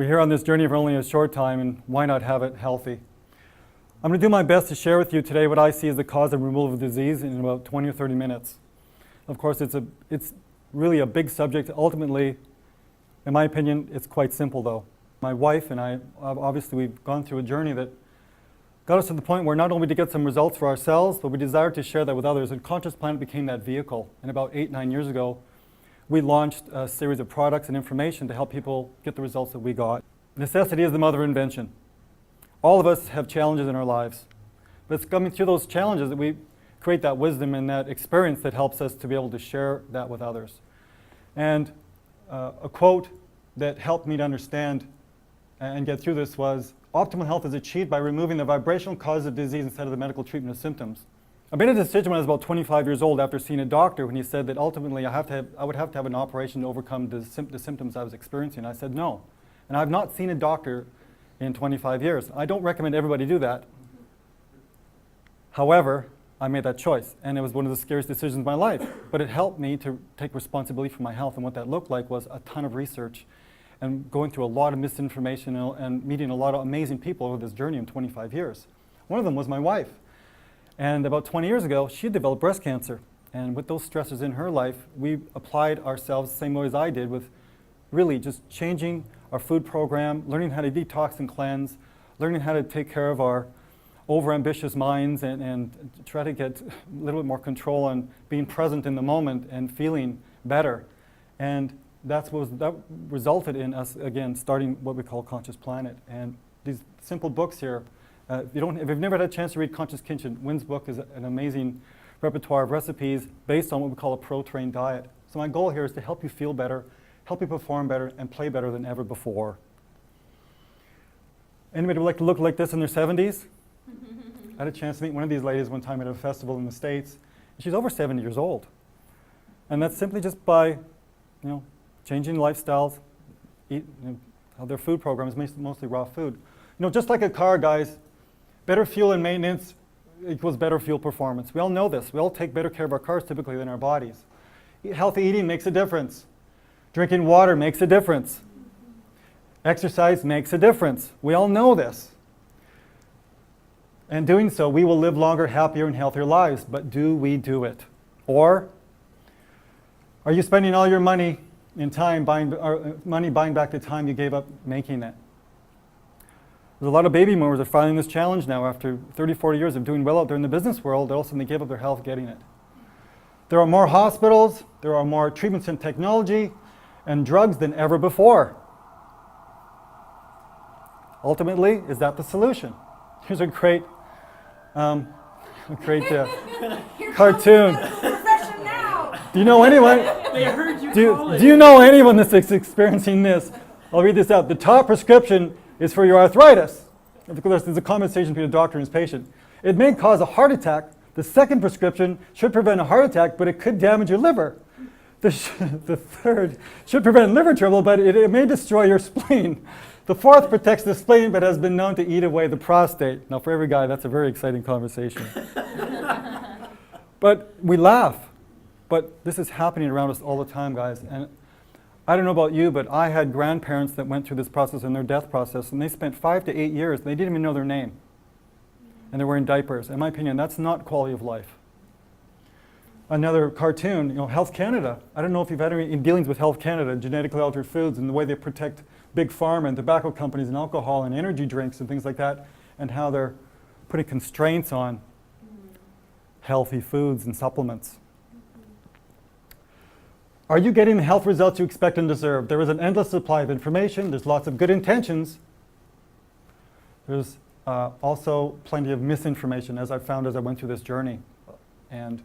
We're here on this journey for only a short time, and why not have it healthy? I'm going to do my best to share with you today what I see as the cause and removal of disease in about 20 or 30 minutes. Of course, it's really a big subject. Ultimately, in my opinion, it's quite simple though. My wife and I, obviously we've gone through a journey that got us to the point where not only to get some results for ourselves, but we desired to share that with others, and Conscious Planet became that vehicle. And about 8-9 years ago, we launched a series of products and information to help people get the results that we got. Necessity is the mother of invention. All of us have challenges in our lives, but it's coming through those challenges that we create that wisdom and that experience that helps us to be able to share that with others. And a quote that helped me to understand and get through this was, optimal health is achieved by removing the vibrational cause of disease instead of the medical treatment of symptoms. I made a decision when I was about 25 years old after seeing a doctor when he said that ultimately I would have to have an operation to overcome the symptoms I was experiencing. I said no. And I've not seen a doctor in 25 years. I don't recommend everybody do that. However, I made that choice, and it was one of the scariest decisions of my life. But it helped me to take responsibility for my health, and what that looked like was a ton of research and going through a lot of misinformation and meeting a lot of amazing people over this journey in 25 years. One of them was my wife. And about 20 years ago, she developed breast cancer. And with those stressors in her life, we applied ourselves the same way as I did, with really just changing our food program, learning how to detox and cleanse, learning how to take care of our overambitious minds and try to get a little bit more control on being present in the moment and feeling better. And that resulted in us, again, starting what we call Conscious Planet. And these simple books here, if you've never had a chance to read Conscious Kitchen, Wynn's book is an amazing repertoire of recipes based on what we call a pro-trained diet. So my goal here is to help you feel better, help you perform better, and play better than ever before. Anybody would like to look like this in their 70s? I had a chance to meet one of these ladies one time at a festival in the States. She's over 70 years old. And that's simply just by, changing lifestyles, how their food program is mostly raw food. Just like a car, guys, better fuel and maintenance equals better fuel performance. We all know this. We all take better care of our cars typically than our bodies. Healthy eating makes a difference. Drinking water makes a difference. Exercise makes a difference. We all know this. And doing so, we will live longer, happier, and healthier lives. But do we do it? Or are you spending all your money and time buying back the time you gave up making it? There's a lot of baby boomers are finding this challenge now after 30, 40 years of doing well out there in the business world. All of a sudden they gave up their health getting it. There are more hospitals, there are more treatments and technology and drugs than ever before. Ultimately, is that the solution? Here's a great cartoon. Do you know anyone? They heard you do you know anyone that's experiencing this? I'll read this out. The top prescription is for your arthritis. Of course, there's a conversation between a doctor and his patient. It may cause a heart attack. The second prescription should prevent a heart attack, but it could damage your liver. The third should prevent liver trouble, but it may destroy your spleen. The fourth protects the spleen, but has been known to eat away the prostate. Now, for every guy, that's a very exciting conversation. But we laugh. But this is happening around us all the time, guys. And I don't know about you, but I had grandparents that went through this process in their death process, and they spent 5 to 8 years. They didn't even know their name. And they were in diapers. In my opinion, that's not quality of life. Another cartoon, Health Canada. I don't know if you've had any dealings with Health Canada, genetically altered foods, and the way they protect big pharma and tobacco companies and alcohol and energy drinks and things like that, and how they're putting constraints on healthy foods and supplements. Are you getting the health results you expect and deserve? There is an endless supply of information. There's lots of good intentions. There's also plenty of misinformation, as I found as I went through this journey. And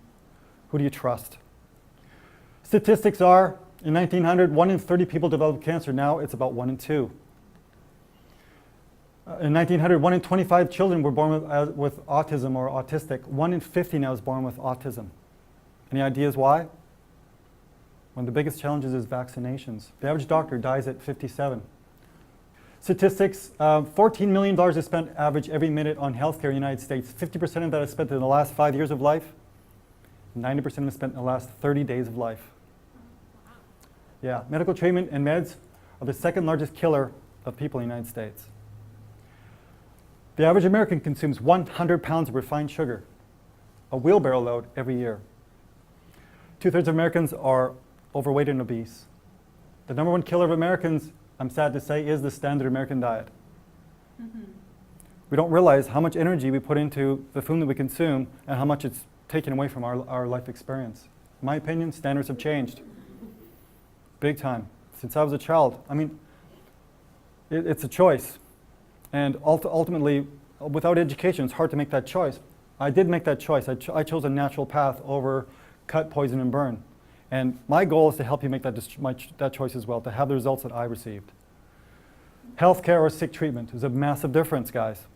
who do you trust? Statistics are, in 1900, 1 in 30 people developed cancer. Now it's about 1 in 2. In 1900, 1 in 25 children were born with autism or autistic. 1 in 50 now is born with autism. Any ideas why? One of the biggest challenges is vaccinations. The average doctor dies at 57. Statistics, $14 million is spent average every minute on healthcare in the United States. 50% of that is spent in the last 5 years of life. 90% is spent in the last 30 days of life. Yeah, medical treatment and meds are the second largest killer of people in the United States. The average American consumes 100 pounds of refined sugar, a wheelbarrow load every year. 2/3 of Americans are overweight and obese. The number one killer of Americans, I'm sad to say, is the standard American diet. We don't realize how much energy we put into the food that we consume and how much it's taken away from our life experience. In my opinion, standards have changed. Big time. Since I was a child. I mean, it's a choice. And ultimately, without education, it's hard to make that choice. I did make that choice. I chose a natural path over cut, poison, and burn. And my goal is to help you make that choice as well, to have the results that I received. Healthcare or sick treatment is a massive difference, guys.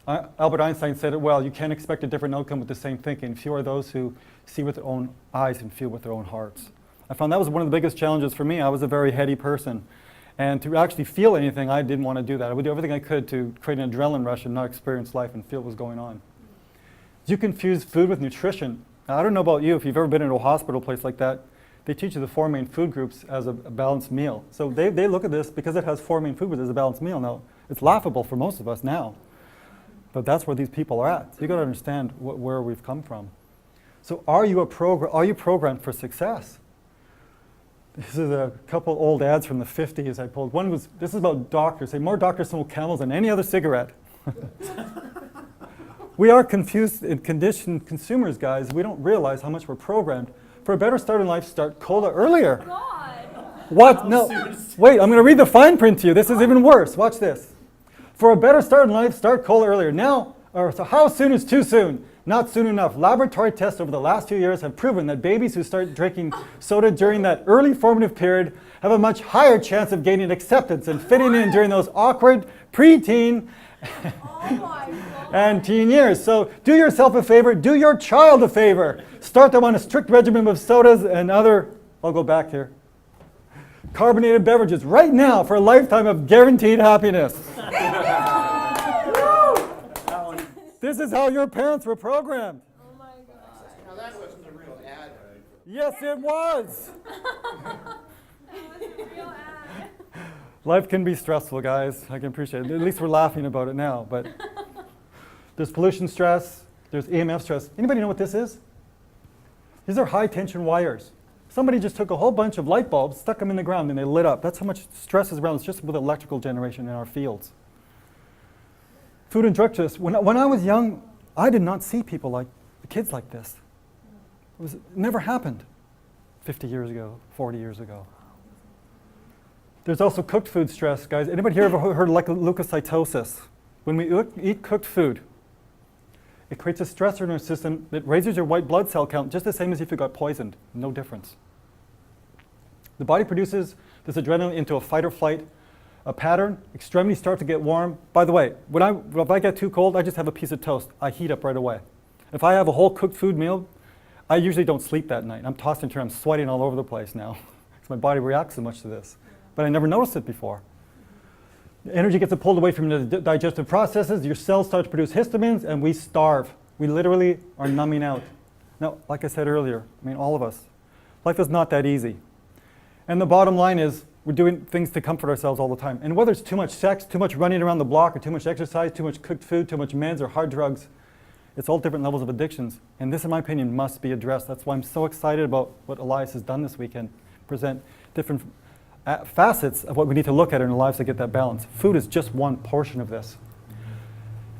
Albert Einstein said it well, you can't expect a different outcome with the same thinking. Few are those who see with their own eyes and feel with their own hearts. I found that was one of the biggest challenges for me. I was a very heady person. And to actually feel anything, I didn't want to do that. I would do everything I could to create an adrenaline rush and not experience life and feel what was going on. You confuse food with nutrition. Now, I don't know about you, if you've ever been in a hospital place like that, they teach you the 4 main food groups as a balanced meal. So they look at this, because it has 4 main food groups as a balanced meal. Now, it's laughable for most of us now. But that's where these people are at. So you've got to understand where we've come from. So are you programmed for success? This is a couple old ads from the 50s I pulled. One was, this is about doctors. Say, more doctors smoke Camels than any other cigarette. We are confused and conditioned consumers, guys. We don't realize how much we're programmed. For a better start in life, start cola earlier. God. What? No. Wait, I'm going to read the fine print to you. This is even worse. Watch this. For a better start in life, start cola earlier. Now, so how soon is too soon? Not soon enough. Laboratory tests over the last few years have proven that babies who start drinking soda during that early formative period have a much higher chance of gaining acceptance and fitting in during those awkward preteen and teen years. So do yourself a favor, do your child a favor. Start them on a strict regimen of sodas and other, I'll go back here, carbonated beverages right now for a lifetime of guaranteed happiness. This is how your parents were programmed. Oh my God. Now that wasn't a real ad. Yes, it was. That was a real ad. Life can be stressful, guys. I can appreciate it. At least we're laughing about it now. But there's pollution stress. There's EMF stress. Anybody know what this is? These are high tension wires. Somebody just took a whole bunch of light bulbs, stuck them in the ground, and they lit up. That's how much stress is around. It's just with electrical generation in our fields. Food and drug stress. When I was young, I did not see people like kids like this. It never happened 50 years ago, 40 years ago. There's also cooked food stress, guys. Anybody here ever heard of leukocytosis? When we eat cooked food, it creates a stressor in our system that raises your white blood cell count just the same as if you got poisoned. No difference. The body produces this adrenaline into a fight or flight pattern. Extremities start to get warm. By the way, if I get too cold, I just have a piece of toast. I heat up right away. If I have a whole cooked food meal, I usually don't sleep that night. I'm tossed and turned. I'm sweating all over the place now because my body reacts so much to this. But I never noticed it before. The energy gets pulled away from the digestive processes. Your cells start to produce histamines, and we starve. We literally are numbing out. Now, like I said earlier, I mean, all of us, life is not that easy. And the bottom line is, we're doing things to comfort ourselves all the time. And whether it's too much sex, too much running around the block, or too much exercise, too much cooked food, too much meds, or hard drugs, it's all different levels of addictions. And this, in my opinion, must be addressed. That's why I'm so excited about what Elias has done this weekend. Present different facets of what we need to look at in our lives to get that balance. Food is just one portion of this.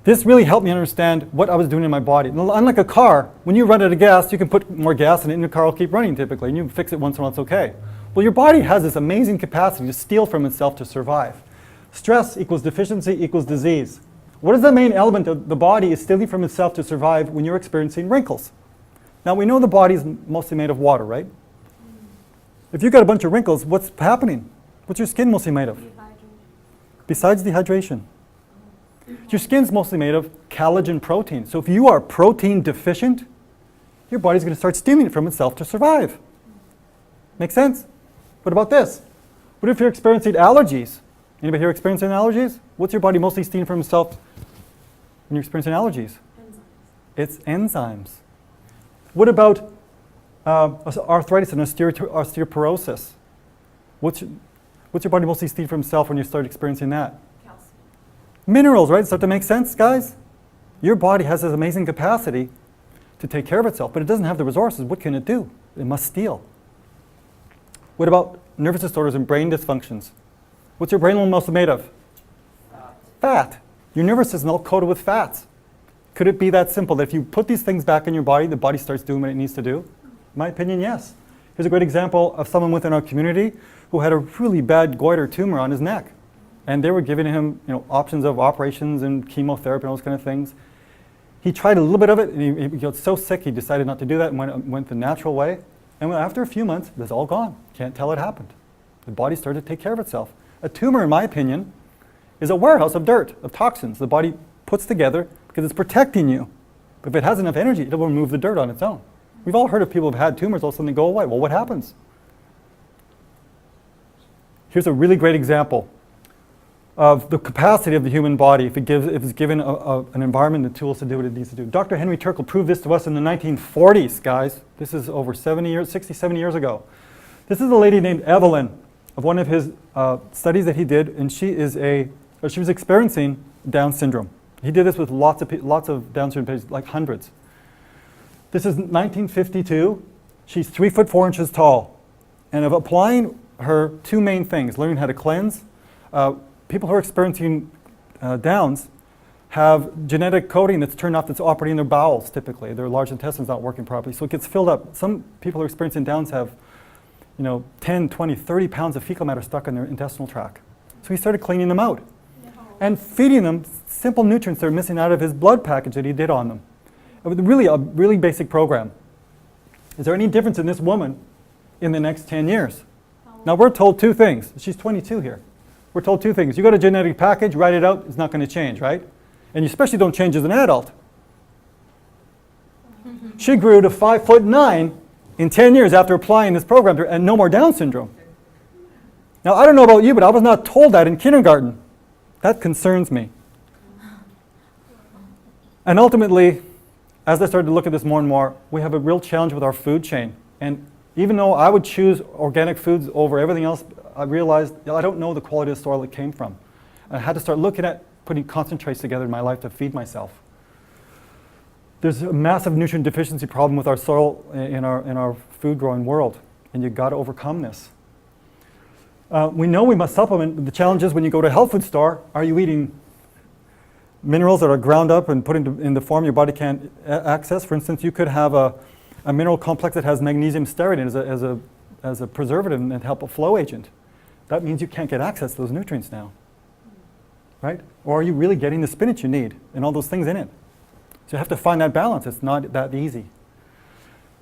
This really helped me understand what I was doing in my body. Unlike a car, when you run out of gas, you can put more gas in it and your car will keep running typically, and you fix it once in a while, it's okay. Well, your body has this amazing capacity to steal from itself to survive. Stress equals deficiency equals disease. What is the main element of the body is stealing from itself to survive when you're experiencing wrinkles? Now, we know the body is mostly made of water, right? If you've got a bunch of wrinkles, what's happening? What's your skin mostly made of? Besides dehydration. Your skin's mostly made of collagen protein. So if you are protein deficient, your body's going to start stealing it from itself to survive. Make sense? What about this? What if you're experiencing allergies? Anybody here experiencing allergies? What's your body mostly stealing from itself when you're experiencing allergies? Enzymes. It's enzymes. What about arthritis and osteoporosis? What's your body mostly steal from itself when you start experiencing that? Calcium. Minerals, right? Start to make sense, guys? Your body has this amazing capacity to take care of itself, but it doesn't have the resources. What can it do? It must steal. What about nervous disorders and brain dysfunctions? What's your brain mostly made of? Fat. Your nervous system is all coated with fats. Could it be that simple that if you put these things back in your body, the body starts doing what it needs to do? In my opinion, yes. Here's a great example of someone within our community who had a really bad goiter tumor on his neck. And they were giving him options of operations and chemotherapy and all those kind of things. He tried a little bit of it, and he got so sick he decided not to do that and went the natural way. And after a few months, it's all gone. Can't tell it happened. The body started to take care of itself. A tumor, in my opinion, is a warehouse of dirt, of toxins. The body puts together because it's protecting you. But if it has enough energy, it will remove the dirt on its own. We've all heard of people who've had tumors, all of a sudden they go away. Well, what happens? Here's a really great example of the capacity of the human body if it's given an environment and the tools to do what it needs to do. Dr. Henry Turkle proved this to us in the 1940s, guys. This is over 60, 70 years ago. This is a lady named Evelyn of one of his studies that he did, and she was experiencing Down syndrome. He did this with lots of Down syndrome patients, like hundreds. This is 1952. She's 3'4" tall, and of applying her two main things, learning how to cleanse. People who are experiencing Downs have genetic coding that's turned off that's operating in their bowels typically. Their large intestine's not working properly, so it gets filled up. Some people who are experiencing Downs have 10, 20, 30 pounds of fecal matter stuck in their intestinal tract. So he started cleaning them out and feeding them simple nutrients that are missing out of his blood package that he did on them. It was really a really basic program. Is there any difference in this woman in the next 10 years? Now we're told two things. She's 22 here. We're told two things. You got a genetic package, write it out, it's not going to change, right? And you especially don't change as an adult. She grew to 5'9" in 10 years after applying this program to her, and no more Down syndrome. Now I don't know about you, but I was not told that in kindergarten. That concerns me. And ultimately, as I started to look at this more and more, we have a real challenge with our food chain. And even though I would choose organic foods over everything else, I realized I don't know the quality of the soil it came from. And I had to start looking at putting concentrates together in my life to feed myself. There's a massive nutrient deficiency problem with our soil in our food growing world, and you've got to overcome this. We know we must supplement, but the challenge is when you go to a health food store, are you eating minerals that are ground up and put in the form your body can't access? For instance, you could have a mineral complex that has magnesium stearate in it as a preservative and help a flow agent. That means you can't get access to those nutrients now, right? Or are you really getting the spinach you need and all those things in it? So you have to find that balance. It's not that easy.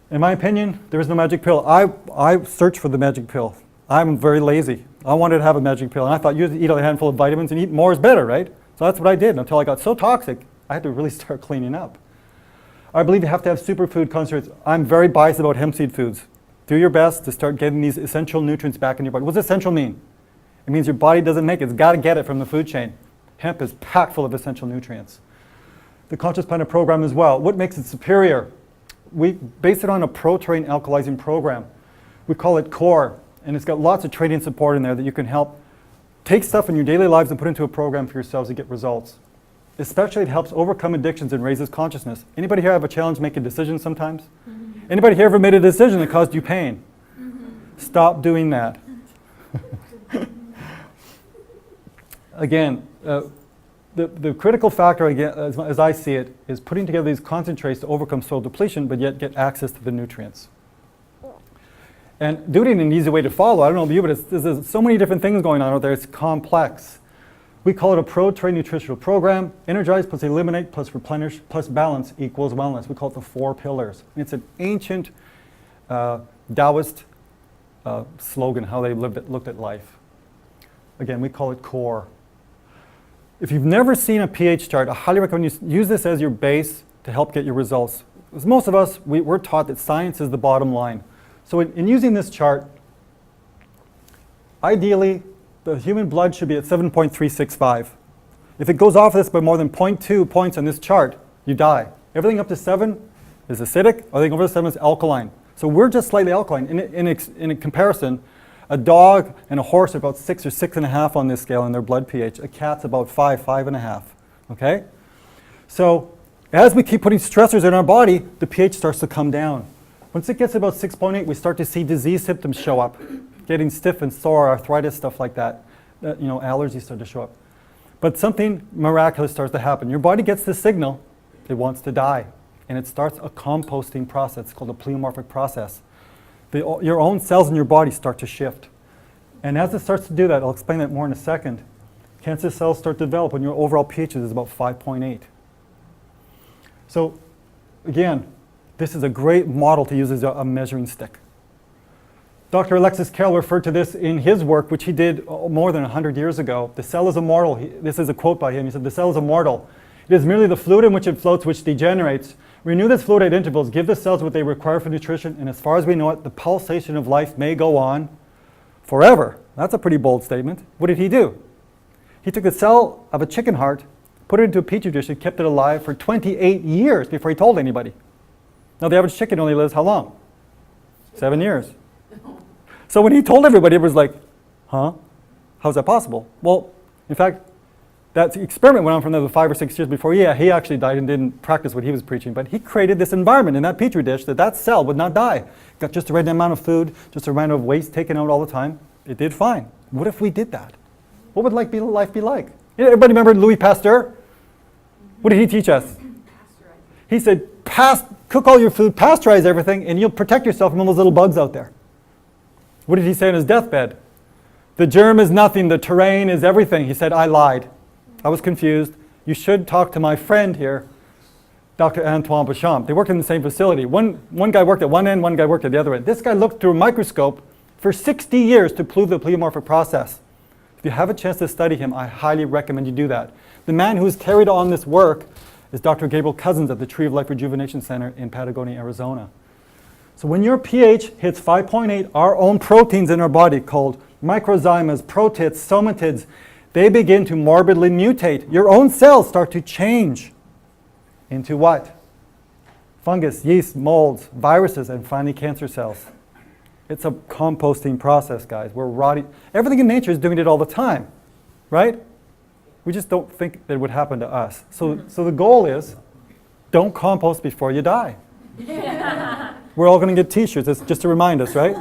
In my opinion, there is no magic pill. I search for the magic pill. I'm very lazy. I wanted to have a magic pill, and I thought you eat a handful of vitamins and eat more is better, right? So that's what I did until I got so toxic, I had to really start cleaning up. I believe you have to have superfood concentrates. I'm very biased about hemp seed foods. Do your best to start getting these essential nutrients back in your body. What does essential mean? It means your body doesn't make it. It's got to get it from the food chain. Hemp is packed full of essential nutrients. The Conscious Planet program as well. What makes it superior? We base it on a pro-terrain alkalizing program. We call it CORE, and it's got lots of training support in there that you can help take stuff in your daily lives and put into a program for yourselves to get results. Especially it helps overcome addictions and raises consciousness. Anybody here have a challenge making decisions sometimes? Mm-hmm. Anybody here ever made a decision that caused you pain? Mm-hmm. Stop doing that. Again, the critical factor, again, as I see it, is putting together these concentrates to overcome soil depletion, but yet get access to the nutrients. And doing it in an easy way to follow. I don't know about you, but there's so many different things going on out there. It's complex. We call it a pro-terrain nutritional program. Energize plus eliminate plus replenish plus balance equals wellness. We call it the 4 pillars. It's an ancient Taoist slogan, how they looked at life. Again, we call it CORE. If you've never seen a pH chart, I highly recommend you use this as your base to help get your results. Because most of us, we're taught that science is the bottom line. So in using this chart, ideally, the human blood should be at 7.365. If it goes off this by more than 0.2 points on this chart, you die. Everything up to 7 is acidic, everything over 7 is alkaline. So we're just slightly alkaline. In a comparison, A dog and a horse are about 6 or 6.5 on this scale in their blood pH. A cat's about 5, 5.5. Okay? So as we keep putting stressors in our body, the pH starts to come down. Once it gets about 6.8, we start to see disease symptoms show up. Getting stiff and sore, arthritis, stuff like that. Allergies start to show up. But something miraculous starts to happen. Your body gets the signal, it wants to die. And it starts a composting process. It's called a pleomorphic process. Your own cells in your body start to shift. And as it starts to do that, I'll explain that more in a second, cancer cells start to develop when your overall pH is about 5.8. So again, this is a great model to use as a measuring stick. Dr. Alexis Carrel referred to this in his work, which he did more than 100 years ago. The cell is immortal. This is a quote by him. He said, "The cell is immortal. It is merely the fluid in which it floats which degenerates. Renew this fluid at intervals. Give the cells what they require for nutrition. And as far as we know it, the pulsation of life may go on forever." That's a pretty bold statement. What did he do? He took a cell of a chicken heart, put it into a petri dish, and kept it alive for 28 years before he told anybody. Now, the average chicken only lives how long? 7 years. So when he told everybody, it was like, huh? How's that possible? Well, in fact, that experiment went on for another 5 or 6 years before he actually died and didn't practice what he was preaching. But he created this environment in that petri dish that cell would not die. Got just the right amount of food, just the right amount of waste taken out all the time. It did fine. What if we did that? What would life be like? Everybody remember Louis Pasteur? What did he teach us? He said, cook all your food, pasteurize everything, and you'll protect yourself from all those little bugs out there. What did he say on his deathbed? The germ is nothing, the terrain is everything. He said, I lied. I was confused. You should talk to my friend here, Dr. Antoine Béchamp. They worked in the same facility. One guy worked at one end, one guy worked at the other end. This guy looked through a microscope for 60 years to prove the pleomorphic process. If you have a chance to study him, I highly recommend you do that. The man who's carried on this work is Dr. Gabriel Cousens at the Tree of Life Rejuvenation Center in Patagonia, Arizona. So when your pH hits 5.8, our own proteins in our body called microzymas, protids, somatids, they begin to morbidly mutate. Your own cells start to change into what? Fungus, yeast, molds, viruses, and finally cancer cells. It's a composting process, guys. We're rotting. Everything in nature is doing it all the time, right? We just don't think that it would happen to us. So the goal is, don't compost before you die. We're all going to get t-shirts, it's just to remind us, right?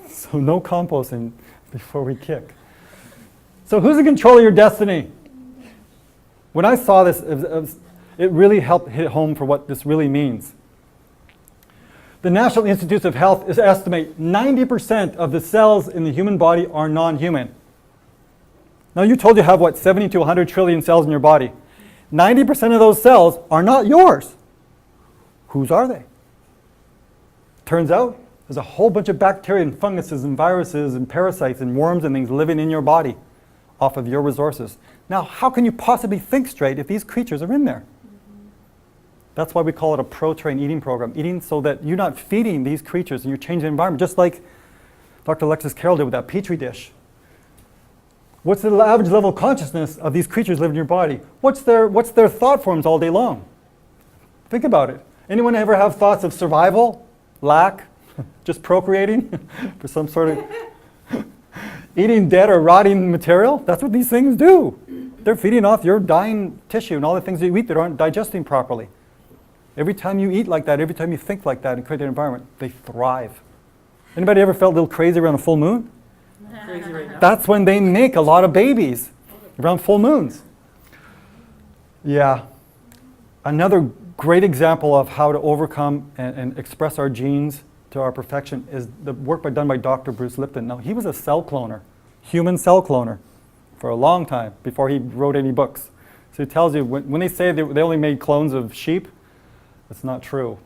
So no composting before we kick. So who's in control of your destiny? When I saw this, it really helped hit home for what this really means. The National Institutes of Health estimate 90% of the cells in the human body are non-human. Now you told you have, 70 to 100 trillion cells in your body. 90% of those cells are not yours. Whose are they? Turns out there's a whole bunch of bacteria and funguses and viruses and parasites and worms and things living in your body off of your resources. Now, how can you possibly think straight if these creatures are in there? That's why we call it a pro-train eating program. Eating so that you're not feeding these creatures and you're changing the environment, just like Dr. Alexis Carrel did with that petri dish. What's the average level of consciousness of these creatures living in your body? What's their thought forms all day long? Think about it. Anyone ever have thoughts of survival, lack, just procreating for some sort of eating dead or rotting material? That's what these things do. They're feeding off your dying tissue and all the things that you eat that aren't digesting properly. Every time you eat like that, every time you think like that and create that environment, they thrive. Anybody ever felt a little crazy around a full moon? Crazy right now. That's when they make a lot of babies, around full moons. Yeah. Another great example of how to overcome and express our genes to our perfection is the work done by Dr. Bruce Lipton. Now, he was a cell cloner, human cell cloner, for a long time before he wrote any books. So he tells you, when they say they only made clones of sheep, that's not true.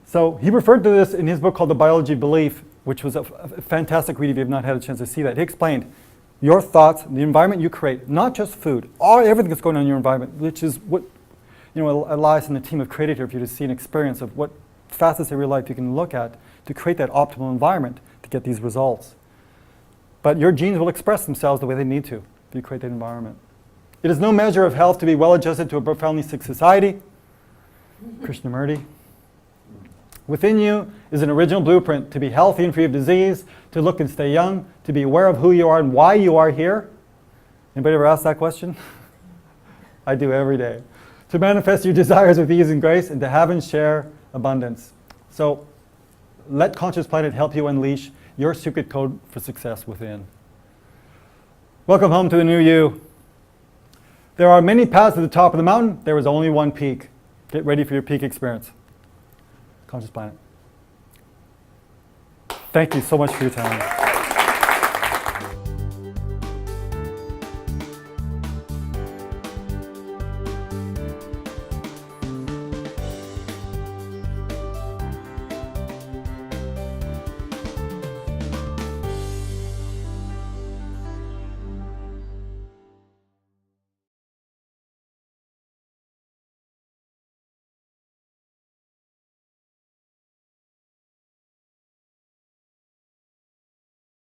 So he referred to this in his book called The Biology of Belief, which was a fantastic read if you have not had a chance to see that. He explained your thoughts, the environment you create, not just food, everything that's going on in your environment, which is what Elias and the team have created here for you to see an experience of what facets of your life you can look at to create that optimal environment to get these results. But your genes will express themselves the way they need to if you create that environment. It is no measure of health to be well adjusted to a profoundly sick society. Krishnamurti. Within you is an original blueprint to be healthy and free of disease, to look and stay young, to be aware of who you are and why you are here. Anybody ever ask that question? I do every day. To manifest your desires with ease and grace, and to have and share abundance. So let Conscious Planet help you unleash your secret code for success within. Welcome home to the new you. There are many paths to the top of the mountain. There is only one peak. Get ready for your peak experience. Conscious Planet. Thank you so much for your time.